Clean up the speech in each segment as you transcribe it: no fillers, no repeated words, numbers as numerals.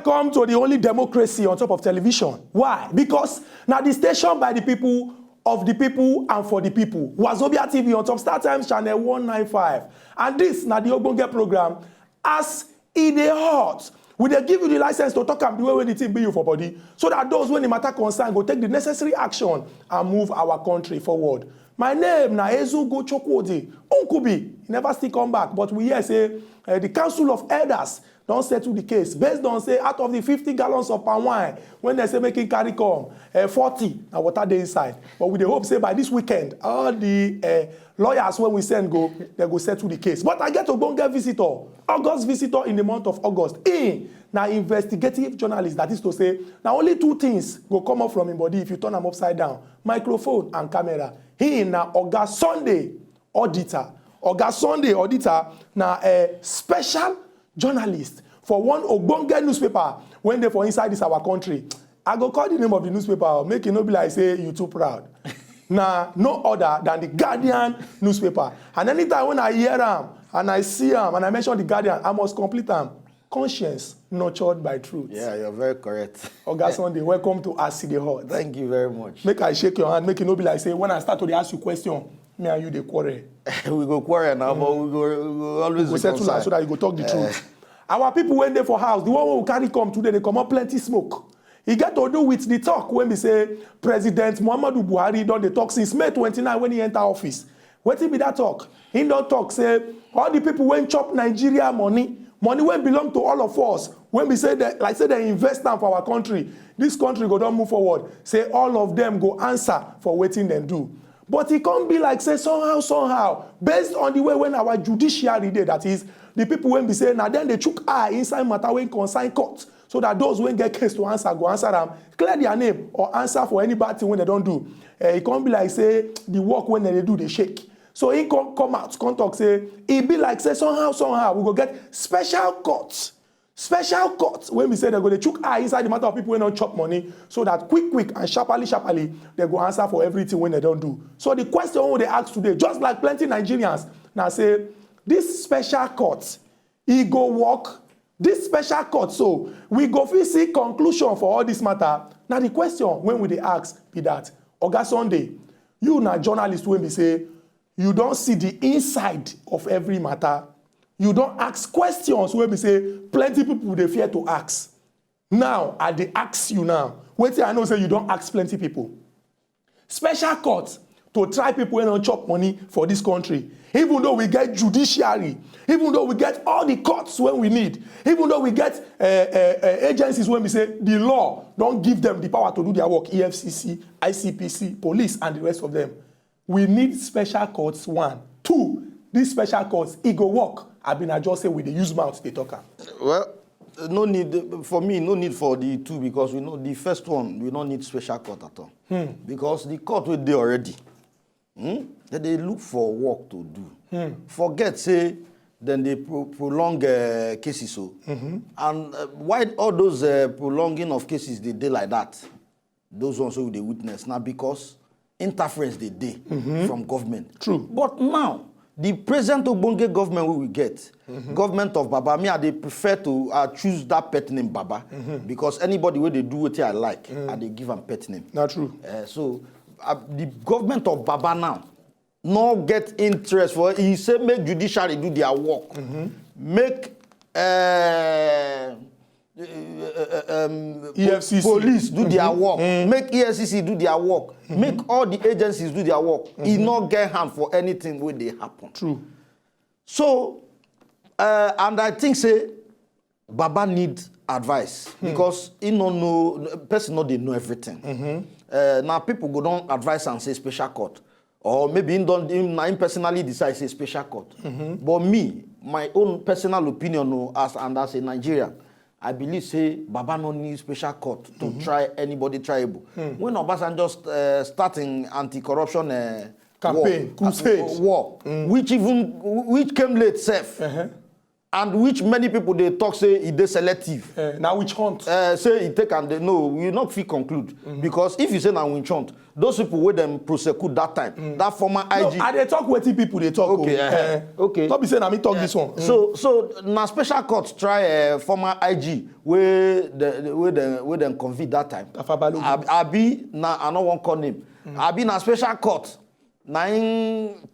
Welcome to the only democracy on top of television. Why? Because now the station by the people, of the people, and for the people. Wazobia TV on top Star Times channel 195. And this now the Ogbonge program, As E Dey Hot. We dey give you the license to talk am the way the thing be you for body, so that those when the matter concern go take the necessary action and move our country forward. My name na Ezugwu Chukwudi. Unkubi, he never still come back, but we hear say the Council of Elders don't settle the case based on say out of the 50 gallons of palm wine when they say making carry come 40 and water dey inside. But we dey hope say by this weekend all the lawyers when we send go, they go settle the case. But I get Ogbonge visitor, August visitor in the month of August. Now investigative journalist, that is to say, now only two things will come up from him body if you turn them upside down: microphone and camera. He now Oga Sunday Odita. Oga Sunday Odita now a special journalist for one Ogbonge newspaper when they for inside this our country. I go call the name of the newspaper, make it no be like say you too proud. Now no other than the Guardian newspaper. And anytime when I hear them and I see them and I mention the Guardian, I must complete them. Conscience nurtured by truth. Yeah, you're very correct. Oga Sunday, welcome to AS E Dey Hot. Thank you very much. Make I shake your hand, make it no be like say when I start to ask you question, me and you dey quarrel. We go quarrel now, but we go always we settle so that you go talk the truth. Our people when they for house, the one who carry come today, they come up plenty smoke. It get to do with the talk when we say President Buhari don dey talk since May 29 when he enter office. Wetin be that talk? He don't talk say all the people when chop Nigeria money when belong to all of us, when we say that, like say they invest them for our country, this country go don't move forward. Say all of them go answer for waiting them do. But it can't be like say somehow, based on the way when our judiciary did, that is, the people when be say now then they chook eye inside matter when consign court, so that those when get case to answer go answer them, clear their name or answer for any bad thing when they don't do. It can't be like say the work when they do they shake. So he come out, come talk, say, it be like, say, somehow, we go get special courts. Special courts, when we say they're going to chook eye inside the matter of people who don't chop money, so that quick, and sharply, they go answer for everything when they don't do. So the question they ask today, just like plenty Nigerians, now say, this special court, he go work, this special court, so we go see conclusion for all this matter. Now the question, when we they ask, be that, Oga Sunday, you na journalist when we say, you don't see the inside of every matter. You don't ask questions where we say plenty people they fear to ask. Now, I they ask you now. Wait till I know say you don't ask plenty people. Special court to try people who don't chop money for this country. Even though we get judiciary, even though we get all the courts when we need, even though we get agencies when we say the law don't give them the power to do their work, EFCC, ICPC, police, and the rest of them. We need special courts, one. Two, these special courts, it go work. I've been adjusted with the use mouth they talk. Well, no need, for me, no need for the two, because we know the first one, we don't need special court at all. Because the court will do already. They look for work to do. Forget, say, then they prolong cases. So. And why all those prolonging of cases, they do like that? Those ones who they witness. Now, because interference they did from government. True. But now, the present Ogbonge government we will get, government of Baba, they prefer to choose that pet name Baba, because anybody where they do what I like, and they give them pet name. Not true. So the government of Baba now, no get interest for it. He said make judiciary do their work, make EFCC. Police do their work, make EFCC do their work, make all the agencies do their work. He not get harm for anything when they happen. True. So, and I think say Baba need advice, because he no know person not they know everything. Now people go down advice and say special court, or maybe him personally decide say special court. But me, my own personal opinion, as a Nigerian, I believe say Baba no need special court to try anybody triable. When Obasanjo just starting anti-corruption campaign, crusade, war, which came late, safe. and which many people they talk say it is selective. Now which hunt? Say it take and they, no, we not fit conclude because if you say now which hunt, those people with them prosecute that time, that former IG. No, and they talk wetin people they talk. Okay, okay. Don't be saying I me talk this one. So now special court try former IG where them convict that time. Abi na I no want call name. Abi na special court. Now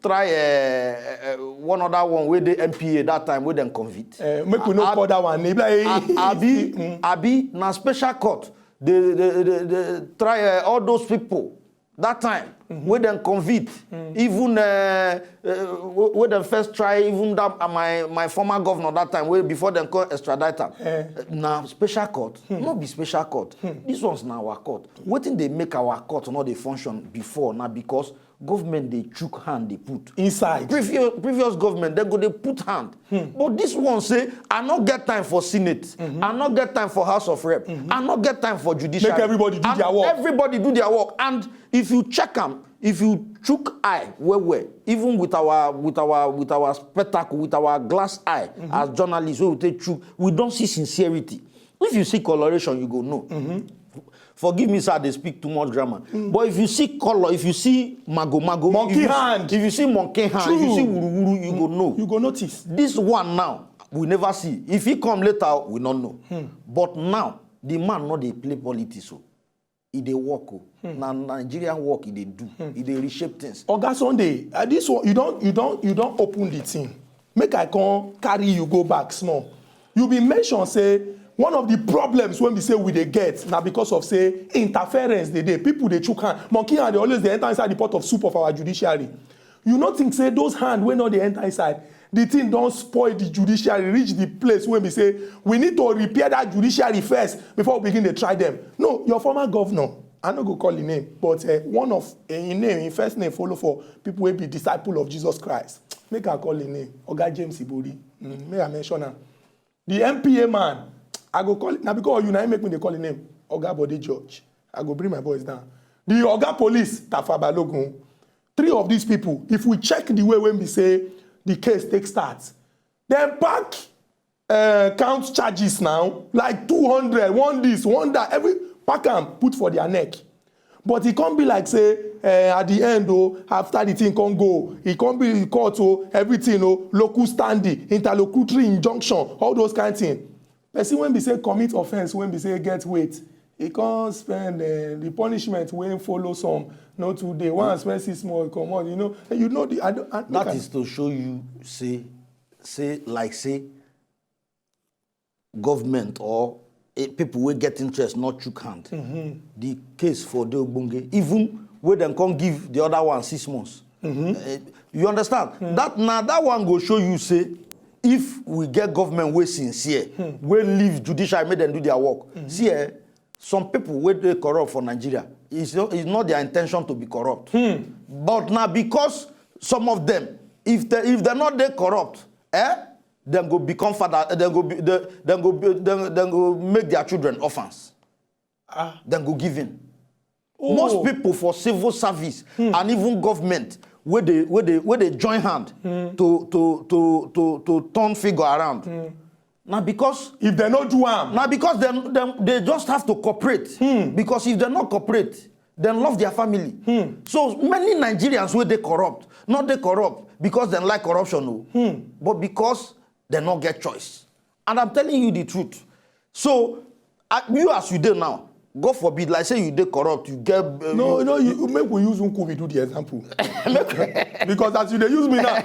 try one other one where the MPA that time where them convict. Make we no call that one. Abi na special court. They try all those people that time where them convict. Even where them first try even that my former governor that time where before them call extradite. Now special court, not be special court. This one's now our court. Waiting they make our court not they function before now because government they chook hand they put inside previous government they go they put hand but this one say I not get time for Senate I not get time for House of Rep I not get time for judiciary. Make everybody do their work. Everybody do their work, and if you check them, if you chook eye where even with our spectacle, with our glass eye as journalists we take chook, we don't see sincerity. If you see coloration you go no. Forgive me, sir, they speak too much grammar. But if you see color, if you see mago, monkey hand, if you see monkey hand, if you see wuru, you go know. You go notice. This one now, we never see. If he come later, we don't know. But now, the man not they play politics. So. He they work. Now Nigerian work, he they do. He they reshape things. Oga Sunday, this one you don't open the thing. Make I come carry you go back small. You be mentioned say. One of the problems when we say we they get now because of say interference they people they chook hand monkey hand they always they enter inside the pot of soup of our judiciary. You not think say those hand when not they enter inside the thing don't spoil the judiciary reach the place when we say we need to repair that judiciary first before we begin to try them. No, your former governor I no go call his name but one of his name his first name follow for people will be disciple of Jesus Christ. Make I call his name Oga James Ibori. May I mention him? The MPA man. I go call it now because you now make me they call the name Oga Body George. I go bring my boys down. The Oga Police Tafa Balogun. 3 of these people, if we check the way when we say the case takes start, then pack count charges now like 200, one this, one that, every pack and put for their neck. But it can't be like say at the end after the thing can't go, it can't be court everything local standing, interlocutory injunction, all those kind of things. Person when we say commit offense, when we say get weight, he can't spend the punishment when follow some. Not today. One spend 6 more, come on. You know the. That is to show you say government or people will get interest not chook hand. The case for the Ogbonge, even where them can't give the other one 6 months. You understand? That one go show you say. If we get government way sincere, we leave judiciary, make them do their work. See, some people where they corrupt for Nigeria, it's not their intention to be corrupt. But now because some of them, if they're not they corrupt, then go become father, then go make their children orphans. Then go give in. Most people for civil service and even government. Where they join hand to turn figure around. Now because if they not do harm. Now because they just have to cooperate. Because if they not cooperate, they love their family. So many Nigerians where they corrupt, not they corrupt because they like corruption, but because they not get choice. And I'm telling you the truth. So you as you do now. God forbid, like say you dey corrupt, you get... you make we use Unku, we do the example. Because as you dey use me now,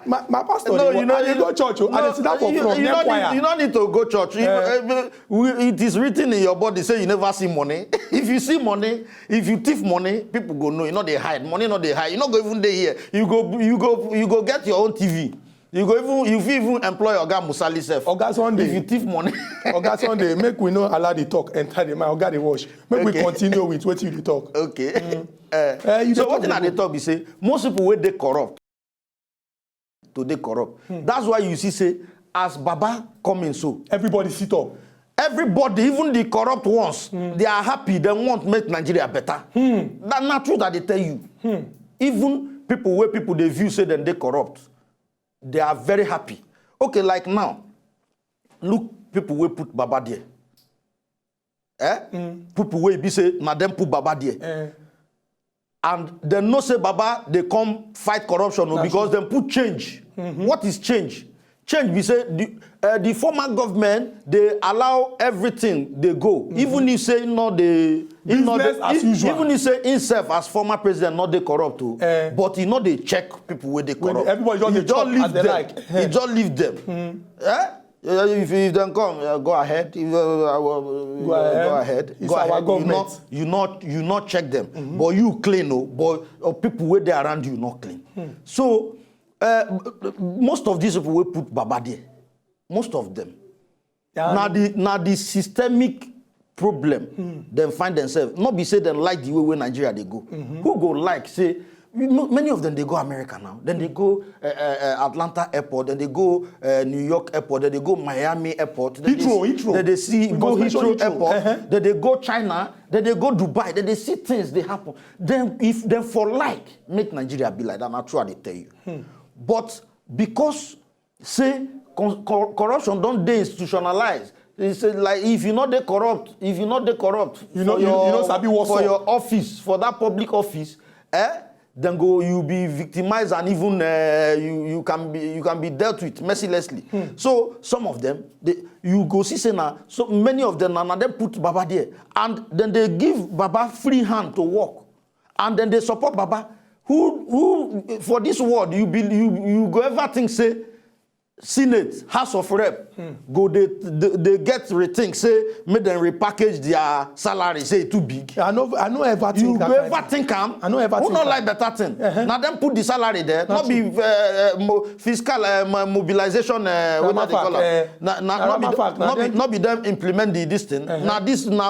my pastor, I go church, I sit down for front, you don't need to go church. It is written in your body, say you never see money. If you see money, if you thief money, people go know, they hide. Money not they hide. You not go even dey here. You go get your own TV. You even employ Oga Musali self. Oga Sunday. If you thief money. Oga Sunday, make we not allow the talk enter the man. Oga the wash. Make we continue with what you talk. Okay. So what they talk, you say, most people where they corrupt. That's why you see, as Baba coming so. Everybody sit up. Everybody, even the corrupt ones, they are happy. They want to make Nigeria better. That's not true that they tell you. Even people where people they view say then they corrupt. They are very happy. Okay, like now, look, people will put Baba there. People will be say, na them put Baba there. And they no say Baba, they come fight corruption because they put change. What is change? Change, we say, the former government, they allow everything, they go. Even if say, not the... Even if say himself as former president, not they corrupt too. But you know they check people where they corrupt. Everybody just leave them. Like. He just leave them. If they come, go ahead. Go ahead. It's our government. You not check them. But you clean, but people where they around you not clean. So most of these people will put Baba there. Most of them. Now the systemic problem them find themselves. Not be say them like the way Nigeria they go. Who go like say? Many of them, they go America now. Then they go Atlanta airport. Then they go New York airport. Then they go Miami airport. Then Heathrow. Then they see go Heathrow airport. Then they go China. Then they go Dubai. Then they see things they happen. Then if them for like make Nigeria be like that, not true. They tell you. But because say corruption don't de-institutionalize. It's like if you not they corrupt, for your office, for that public office, then you be victimized and even you can be dealt with mercilessly. So some of them you go see say now, so many of them now they put Baba there and then they give Baba free hand to work and then they support Baba. Who for this world you go ever think say Senate, House of Rep, go they get rethink, say make them repackage their salary, say too big. I know ever think. You go ever think am? I know ever think. Who not like better thing? Now them put the salary there, not be fiscal mobilization. What they call it? Not be them implement this thing. Now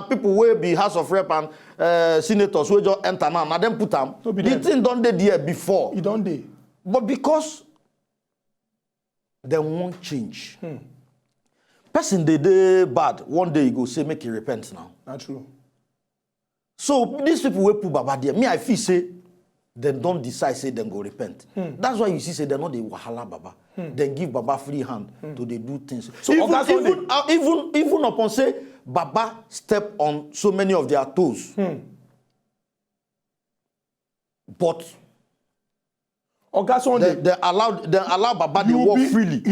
people will be House of Rep and senators will just enter now. Now them put them. The thing don't they there before. It don't they. But because they won't change. Person they bad. One day you go say make you repent now. Not true. So these people will put Baba there. Me I feel say they don't decide say them go repent. That's why you see say they're not the wahala Baba. Then give Baba free hand to they do things. So even upon say Baba step on so many of their toes. But Oga Sunday, they allow Baba to walk freely.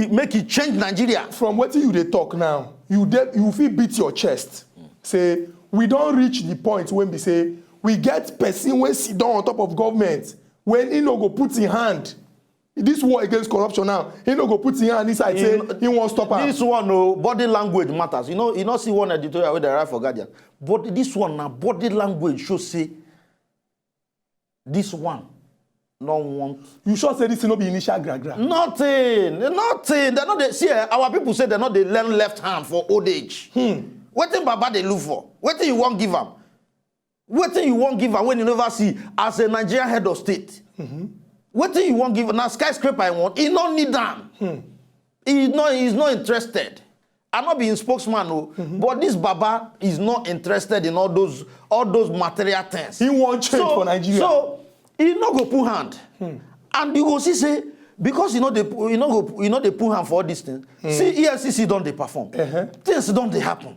Make it change Nigeria. From what you they talk now, you feel beat your chest. Say we don't reach the point when we say we get person when sit down on top of government when he no go put in hand. This war against corruption now, he no go put in hand inside say he won't stop her. This one body language matters. You know see one editorial where they write for Guardian. But this one now body language should say this one. No want. You sure say this no be initial gra-gra? Nothing. They're not they see our people say they're not they learn left hand for old age. What thing Baba they look for? What thing you won't give them? What thing you won't give them when you never see as a Nigerian head of state? What thing you won't give now skyscraper I want? He don't need them. He's not interested. I'm not being spokesman, but this Baba is not interested in all those material things. He won't change for Nigeria. So he no go put hand, and you go see say because they put hand for all these things. See EFCC don't they perform, things don't they happen,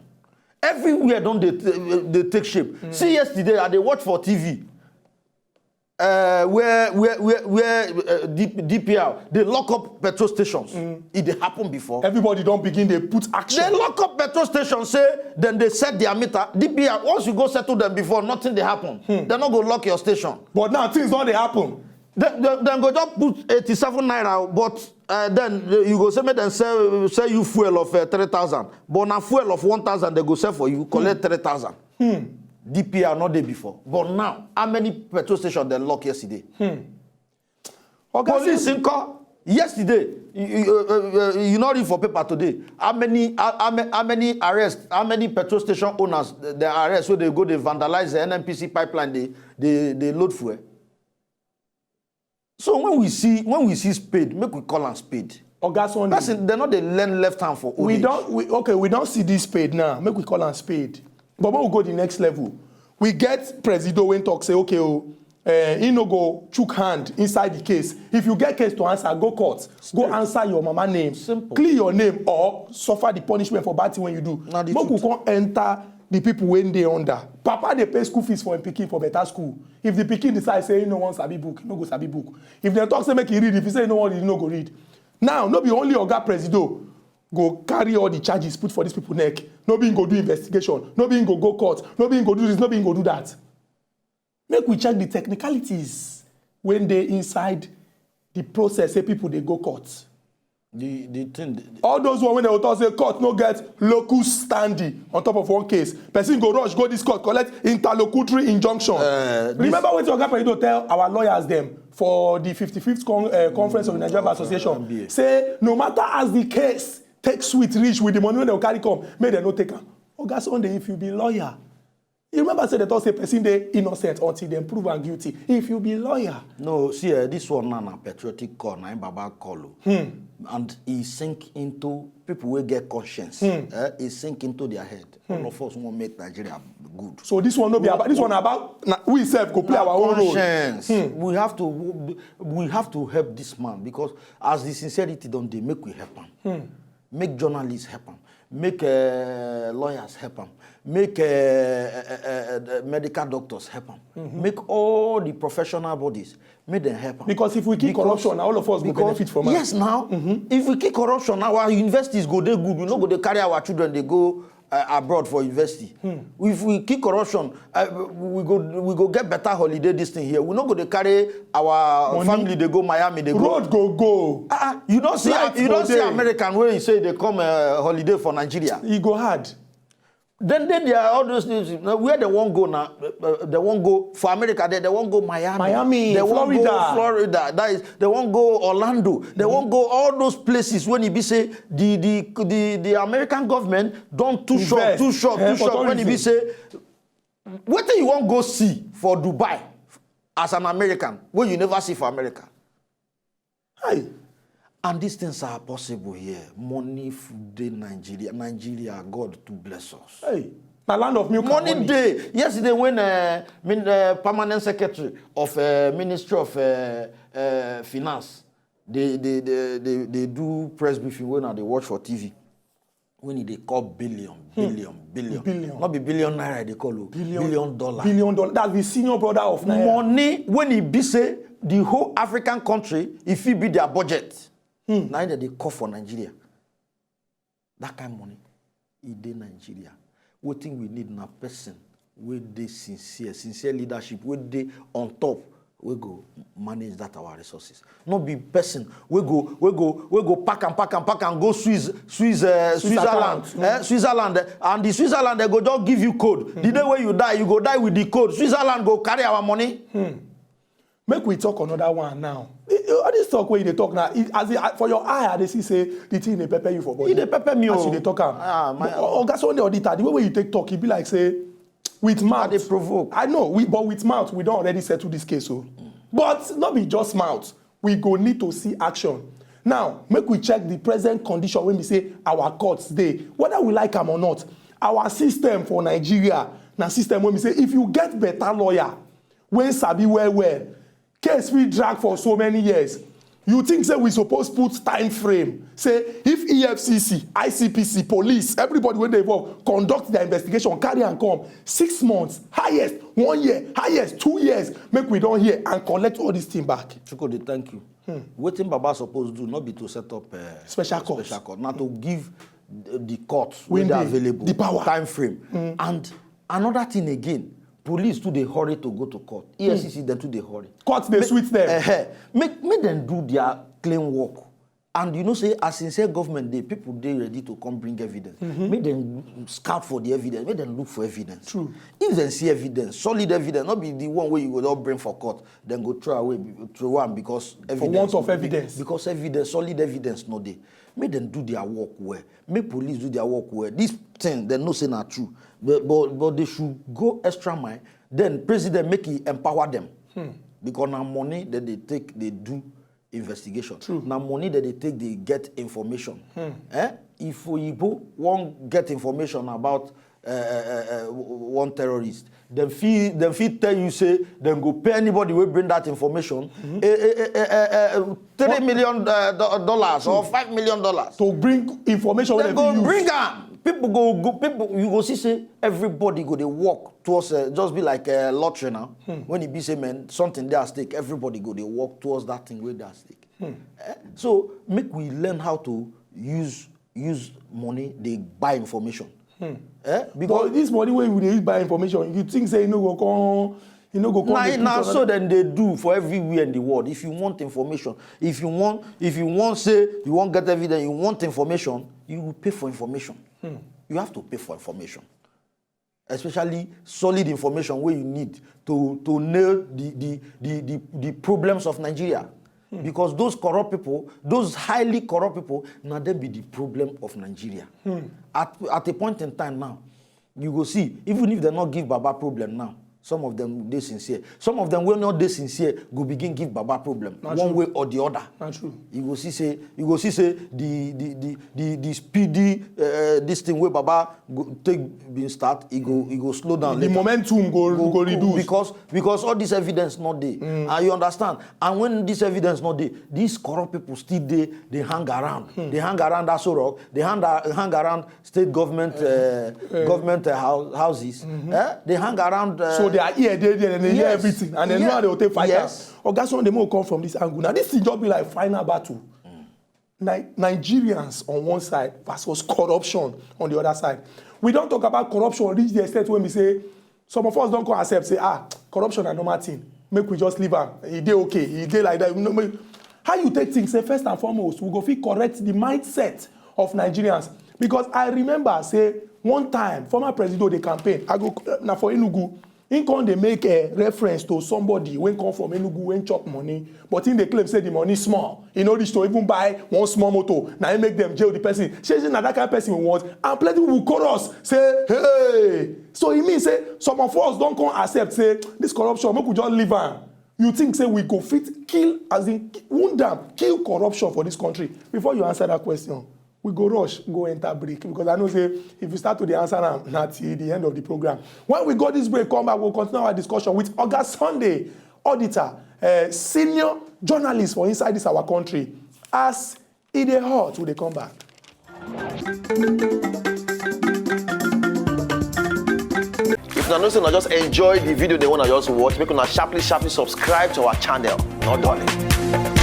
everywhere don't they take shape. See yesterday I they watch for TV, where DPR they lock up petrol stations. It they happen before. Everybody don't begin they put action. They lock up petrol stations, say then they set their meter. DPR once you go settle them before nothing they happen. They're not gonna lock your station. But now things don't they happen. Then go just put 87 naira, but then you go say make them sell you fuel of 3,000. But now fuel of 1,000 they go sell for you collect 3,000. DPR not there before. But now, how many petrol stations they lock yesterday? Okay, police in call yesterday. You not read for paper today. How many arrests? How many petrol station owners they arrest? So they go they vandalize the NNPC pipeline. They load fuel. So when we see spade, make we call them spade. Oga Sunday. Person they not they learn left hand for. We don't see this spade now. Make we call them spade. But when we go the next level, we get Presido when talk say, okay, he no go chook hand inside the case. If you get case to answer, go court. Go answer your mama name. Simple. Clear your name or suffer the punishment for bad thing when you do. Make we come enter the people when they under. Papa they pay school fees for him pikin for better school. If the pikin decide say he no want sabi book, he no go sabi book. If they talk say make he read, if he say he no want, he no go read. Now no be only Oga Presido go carry all the charges put for these people neck. No be go do investigation. No be go court. No be go do this. No be go do that. Make we check the technicalities when they inside the process. Say people they go court. The thing. All those one when they will talk say court no get locus standi on top of one case. Person go rush go this court collect interlocutory injunction. Remember what Oga Presido tell our lawyers them for the 55th conference of the Nigerian Bar Association. Say no matter as the case take sweet reach with the money when they will carry come, may they no take am. Oga Sunday, if you be lawyer. You remember say that say person they innocent until they prove and guilty. If you be lawyer. No, see, this one na patriotic call, na Baba call. And he sink into people will get conscience. He sink into their head. All of us want make Nigeria good. So this one no be about this one about we self go play our own role. We have to help this man because as the sincerity don't they make we help him. Make journalists help him. Make lawyers help him. Make medical doctors help them. Make all the professional bodies, make them help them. Because if we keep corruption, all of us will benefit from it. Yes, now, if we keep corruption, our universities go there good. We not go to carry our children, they go abroad for university. If we keep corruption, we go get better holiday this thing here. We not go to carry our money. Family, they go Miami, they road go. You don't see American where you say they come holiday for Nigeria. He go hard. Then there are all those things. Where they won't go now, they won't go for America. They won't go Miami. They won't go Florida. That is, they won't go Orlando. They won't go all those places. When he be say the American government don't too short. When he be say, what do you want go see for Dubai as an American? What you never see for America. Hey. And these things are possible here. Money, food day, Nigeria, God to bless us. Hey, the land of milk money and money. Day. Yesterday when permanent secretary of Ministry of Finance, they do press briefing when they watch for TV. When they call billion. Not be billion naira, they call billion dollar. Billion dollar. That's the senior brother of naira. Money, when it be say, the whole African country, if it be their budget, now that they call for Nigeria. That kind of money, it dey Nigeria. What thing we need na person, where they sincere leadership, where they on top, we go manage that our resources. Not be person, we go pack and go Switzerland. Switzerland, and the Switzerland they go just give you code. The day when you go die with the code. Switzerland go carry our money. Make we talk another one now. All this talk where they talk now, for your eye, they see say the thing they prepare you for body. They prepare me. As you they talk Oga Sunday Odita, the way you take talk, it be like say with mouth. They provoke. I know, but with mouth we don't already settle this case. So, but not be just mouth. We go need to see action. Now, make we check the present condition when we say our courts day, whether we like them or not. Our system for Nigeria, na system when we say if you get better lawyer, when sabi well. Case we drag for so many years. You think say we supposed put time frame. Say if EFCC, ICPC, police, everybody when they involve, conduct their investigation, carry and come 6 months, highest 1 year, highest 2 years, make we don't hear and collect all this thing back. Chukwudi, thank you. What thing Baba supposed to do not be to set up special court, not to give the courts when they are available, the power, time frame. And another thing again. Police too they hurry to go to court. EFCC them too they hurry. Court they sweet them. Make them do their claim work. And you know say as sincere government they people they ready to come bring evidence. Make them scout for the evidence. Make them look for evidence. True. If they see evidence, solid evidence, not be the one where you will not bring for court, then go throw one because evidence. For want of evidence. Because evidence, solid evidence no dey. Make them do their work well. Make police do their work well. This thing they no say not true. But they should go extra mile. Then president make it empower them. Because now money that they take, they do investigation. True. Now money that they take, they get information. If Oyibo won't get information about one terrorist. Them feel tell you say them go pay anybody will bring that information $3 million or $5 million to bring information. They go bring them. People you go see say everybody go they walk towards just be like a lottery now. When it be say man something there at stake, everybody go they walk towards that thing where they at stake. So make we learn how to use money they buy information. Because this money where we use buy information, you think say go come. Now so then they do for everywhere in the world. If you want information, if you want say you want get evidence, you want information, you will pay for information. You have to pay for information, especially solid information where you need to nail the problems of Nigeria. Because those corrupt people, those highly corrupt people, now they be the problem of Nigeria. At a point in time now, you go see, even if they not give Baba problem now, some of them they sincere. Some of them will not they sincere, go begin give Baba problem one way or the other. Not true. You go see say the speedy this thing where Baba go take being start, he go slow down. The momentum go reduce because all this evidence not there. And you understand. And when this evidence not there, these corrupt people still they hang around. They hang around Aso Rock. They hang around state government houses. They hang around. So they are here, and they hear everything, and they know how they will take fighters. Yes. Oga Sunday will come from this angle. Now, this thing just be like final battle. Nigerians on one side versus corruption on the other side. We don't talk about corruption reach the extent when we say, some of us don't go accept, say, corruption is normal thing. Make we just leave am. He dey okay. He dey like that. How you take things? Say, first and foremost, we go fit correct the mindset of Nigerians. Because I remember, say, one time, former Presido the campaign, I go now for Enugu. In come they make a reference to somebody when come from Enugu when chop money, but in the claim say the money small. You know this to even buy one small motor. Now you make them jail the person. Changing that kind of person we want, and plenty will chorus say, hey. So it means say some of us don't come accept say this corruption. We could just leave am. You think say we go fit kill as in wound them, kill corruption for this country? Before you answer that question, we go rush, go enter break. Because I know say if you start to the answer now, not till the end of the program. When we got this break, come back, we'll continue our discussion with Oga Sunday Odita, senior journalist for inside this our country. As E Dey Hot, will they come back? If you know, just enjoy the video they want to just watch, make una sharply subscribe to our channel. Not darling.